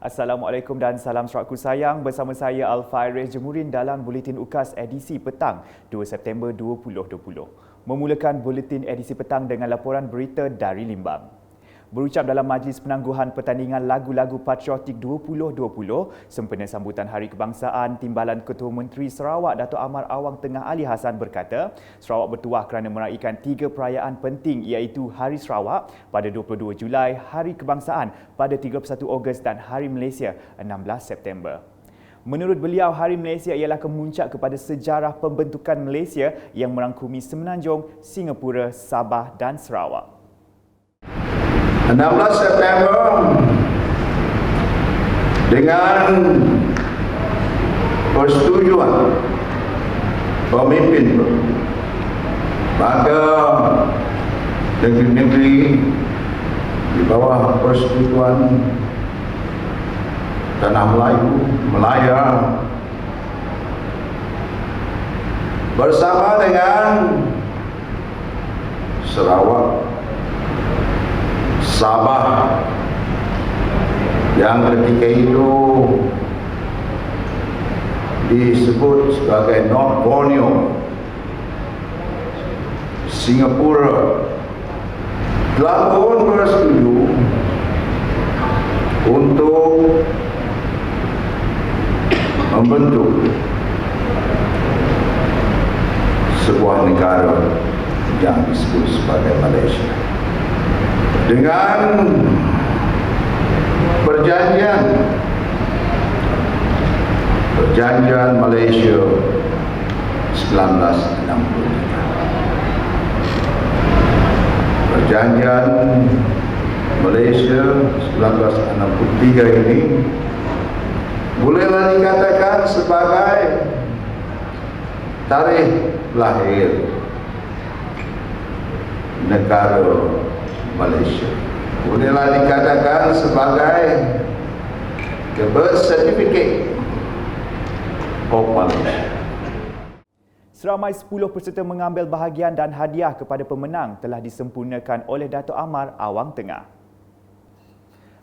Assalamualaikum dan salam serakku sayang. Bersama saya Al-Fairez Jemurin dalam Buletin UKAS edisi petang 2 September 2020. Memulakan Buletin edisi petang dengan laporan berita dari Limbang. Berucap dalam Majlis Penangguhan Pertandingan Lagu-Lagu Patriotik 2020 sempena sambutan Hari Kebangsaan, Timbalan Ketua Menteri Sarawak Dato' Amar Awang Tengah Ali Hassan berkata, Sarawak bertuah kerana meraihkan 3 perayaan penting iaitu Hari Sarawak pada 22 Julai, Hari Kebangsaan pada 31 Ogos dan Hari Malaysia 16 September. Menurut beliau, Hari Malaysia ialah kemuncak kepada sejarah pembentukan Malaysia yang merangkumi Semenanjung, Singapura, Sabah dan Sarawak. 16 September dengan persetujuan pemimpin maka negeri-negeri di bawah persetujuan Tanah Melayu, Melaya bersama dengan Sarawak, Sabah yang ketika itu disebut sebagai North Borneo, Singapura telah pun bersetuju untuk membentuk sebuah negara yang disebut sebagai Malaysia. Dengan perjanjian Malaysia 1963. Perjanjian Malaysia 1963 ini bolehlah dikatakan sebagai tarikh lahir negara Malaysia. Bolehlah dikatakan sebagai the birth certificate of Malaysia. Seramai 10 peserta mengambil bahagian dan hadiah kepada pemenang telah disempurnakan oleh Dato' Amar Awang Tengah.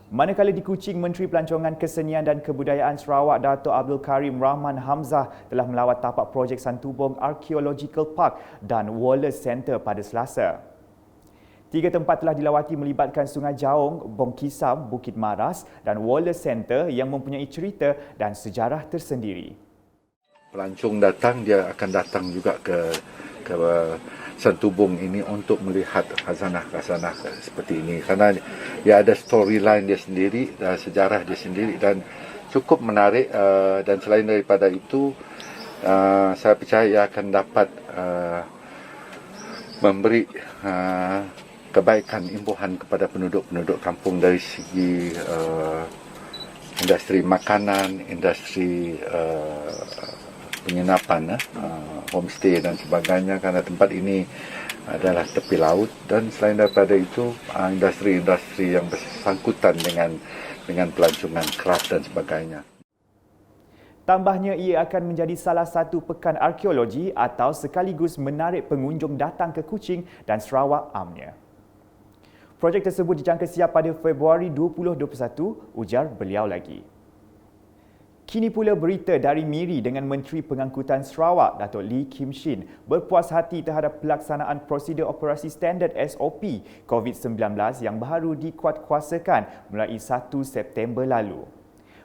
Manakala di Kuching, Menteri Pelancongan Kesenian dan Kebudayaan Sarawak Dato' Abdul Karim Rahman Hamzah telah melawat tapak projek Santubong Archaeological Park dan Wallace Center pada Selasa. 3 tempat telah dilawati melibatkan Sungai Jaung, Bong Kisam, Bukit Maras dan Wallace Center yang mempunyai cerita dan sejarah tersendiri. Pelancong datang, dia akan datang juga ke Santubong ini untuk melihat khazanah-khazanah seperti ini. Kerana dia ada storyline dia sendiri, sejarah dia sendiri dan cukup menarik. Dan selain daripada itu, saya percaya ia akan dapat memberi kebaikan imbuhan kepada penduduk-penduduk kampung dari segi industri makanan, industri penginapan, homestay dan sebagainya, kerana tempat ini adalah tepi laut. Dan selain daripada itu, industri-industri yang bersangkutan dengan pelancongan kraft dan sebagainya. Tambahnya, ia akan menjadi salah satu pekan arkeologi atau sekaligus menarik pengunjung datang ke Kuching dan Sarawak amnya. Projek tersebut dijangka siap pada Februari 2021, ujar beliau lagi. Kini pula berita dari Miri dengan Menteri Pengangkutan Sarawak, Dato' Lee Kim Shin, berpuas hati terhadap pelaksanaan prosedur operasi standard SOP COVID-19 yang baru dikuatkuasakan mulai 1 September lalu.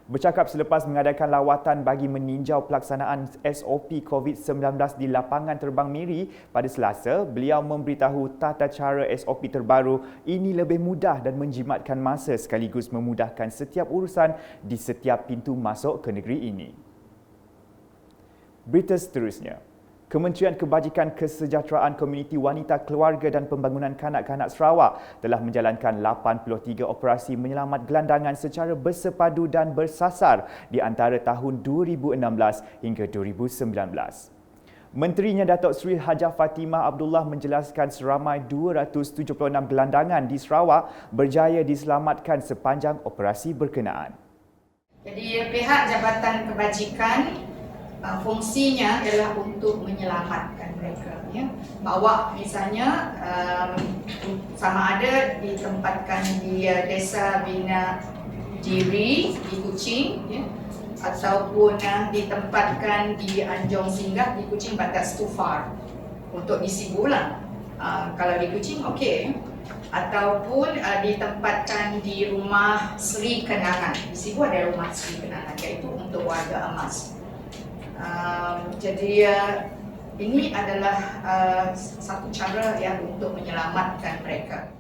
Bercakap selepas mengadakan lawatan bagi meninjau pelaksanaan SOP COVID-19 di lapangan terbang Miri pada Selasa, beliau memberitahu tata cara SOP terbaru ini lebih mudah dan menjimatkan masa sekaligus memudahkan setiap urusan di setiap pintu masuk ke negeri ini. Berita seterusnya. Kementerian Kebajikan Kesejahteraan Komuniti Wanita Keluarga dan Pembangunan Kanak-Kanak Sarawak telah menjalankan 83 operasi menyelamat gelandangan secara bersepadu dan bersasar di antara tahun 2016 hingga 2019. Menterinya Datuk Seri Hajah Fatimah Abdullah menjelaskan seramai 276 gelandangan di Sarawak berjaya diselamatkan sepanjang operasi berkenaan. Jadi pihak Jabatan Kebajikan fungsinya adalah untuk menyelamatkan mereka, ya. Bawa misalnya sama ada ditempatkan di desa bina Diri di Kuching, ya, ataupun ditempatkan di Anjong Singgah di Kuching, but that's too far. Untuk di Sibu lah, kalau di Kuching okey, ataupun ditempatkan di rumah Sri Kenangan. Di Sibu ada rumah Sri Kenangan, iaitu untuk warga emas. Jadi ini adalah satu cara untuk menyelamatkan mereka.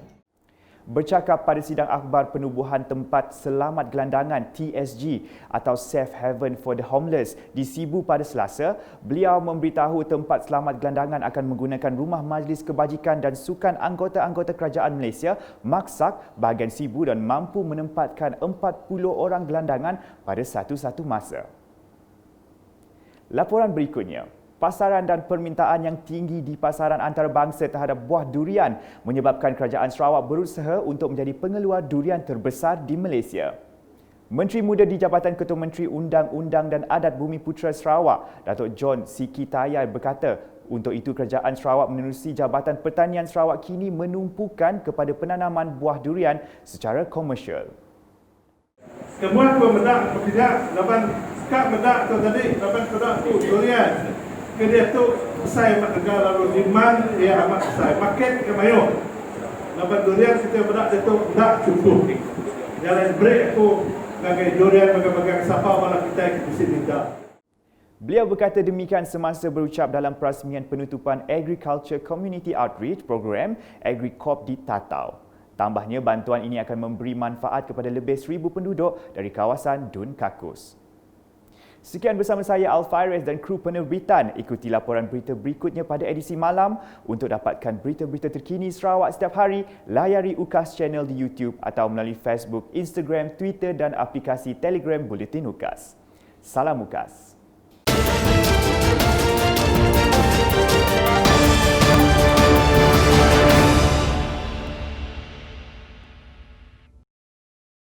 Bercakap pada sidang akhbar penubuhan tempat selamat gelandangan TSG atau Safe Haven for the Homeless di Sibu pada Selasa, beliau memberitahu tempat selamat gelandangan akan menggunakan rumah majlis kebajikan dan sukan anggota-anggota kerajaan Malaysia Maksak bahagian Sibu dan mampu menempatkan 40 orang gelandangan pada satu-satu masa. Laporan berikutnya. Pasaran dan permintaan yang tinggi di pasaran antarabangsa terhadap buah durian menyebabkan kerajaan Sarawak berusaha untuk menjadi pengeluar durian terbesar di Malaysia. Menteri Muda di Jabatan Ketua Menteri Undang-Undang dan Adat Bumi Putera Sarawak, Datuk John Sikitayai berkata, untuk itu kerajaan Sarawak menerusi Jabatan Pertanian Sarawak kini menumpukan kepada penanaman buah durian secara komersial. Kemudian pemedak bekerja, lapan kak medak tu tadi, lapan pedak tu durian. Kedua tu besar amat negara lalu demand ya amat besar. Market ke mayo. Lapan durian kita bedak tu tak cukup. Jalan break aku ngagai durian bagai-bagai siapa malah kita di sini dah. Beliau berkata demikian semasa berucap dalam perasmian penutupan Agriculture Community Outreach Program AgriCorp di Tatau. Tambahnya, bantuan ini akan memberi manfaat kepada lebih 1,000 penduduk dari kawasan Dun Kakus. Sekian bersama saya Alfairez dan kru penerbitan. Ikuti laporan berita berikutnya pada edisi malam. Untuk dapatkan berita-berita terkini Sarawak setiap hari, layari UKAS Channel di YouTube atau melalui Facebook, Instagram, Twitter dan aplikasi Telegram Buletin UKAS. Salam UKAS.